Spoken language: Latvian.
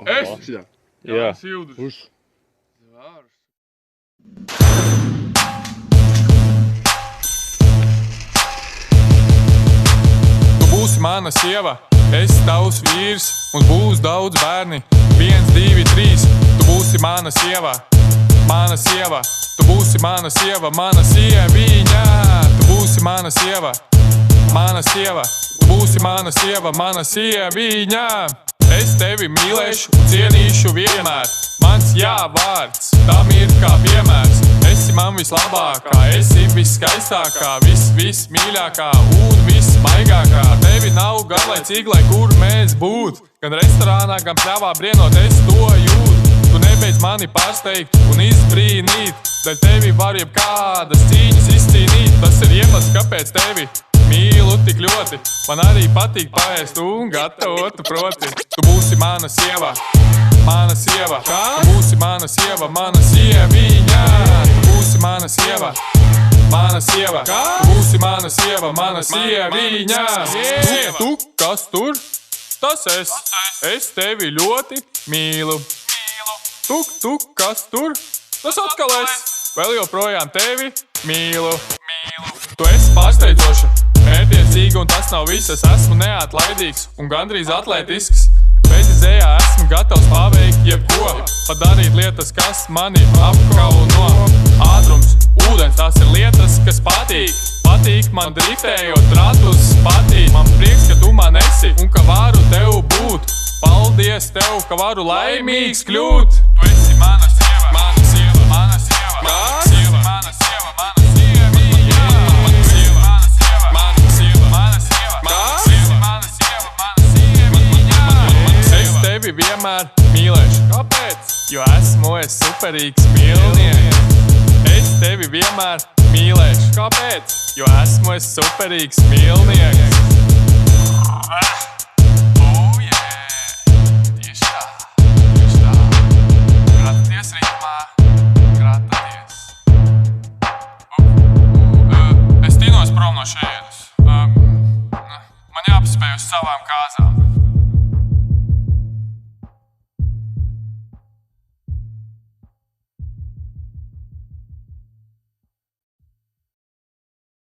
Es? Jā. Uz. Tu būsi mana sieva, es tavs vīrs, mums būs daudz bērni. 1, 2, 3, tu būsi mana sieva, mana sieva. Tu būsi mana sieva, mana sieviņa. Tu būsi mana sieva, mana sieva. Tu būsi mana sieva, mana sieviņa. Es tevi mīlēšu un cienīšu vienmēr. Mans jāvārds tam ir kā piemērs. Esi man vislabākā, esi viskaistākā, vismīļākā un vismaigākā. Tevi nav garlaicīgi, lai kur mēs būtu. Gan restorānā, gan pļavā brienot, es to jūtu. Tu nebeidz mani pārsteigt un izbrīnīt. Dēļ tevi var jebkādas cīņas izcīnīt. Tas ir iemesls, kāpēc tevi mīlu tik ļoti. Man arī patīk paēst un gatavot, proti. Tu būsi mana sieva, mana sieva. Tu būsi mana sieva, mana sieviņa. Tu būsi mana sieva, mana sieva. Tu būsi mana sieva, mana sieviņa. Tu, kas tur? Tas es. Es tevi ļoti mīlu. Tu, kas tur? Tas atkal es. Vēl joprojām tevi mīlu. Tu esi pārsteidzoša, mērķiecīga un tas nav viss. Es esmu neatlaidīgs un gandrīz atletisks. Bezizējā esmu gatavs paveikt jebko. Padarīt lietas, kas mani apkauno. Ātrums, ūdens, tās ir lietas, kas patīk. Patīk man driftējot ratus, patīk. Man prieks, ka tu man esi un ka varu tev būt. Paldies tev, ka varu laimīgs kļūt. Tu esi mana sieva, mana sieva, mana sieva, mana sieva, mana sieva, mana sieviņa. Mana sieva, mana sieva, mana sieva, mana sieva, mana sieva, mana sieva, mana sieviņa. Es tevi vienmēr mīlēšu. Kāpēc? Jo esmu superīgs mīlnieks. Es tevi vienmēr mīlēšu. Kāpēc? Jo esmu superīgs mīlnieks. Es tinos prom no šejienes. Man jāpaspēj uz savām kāzām.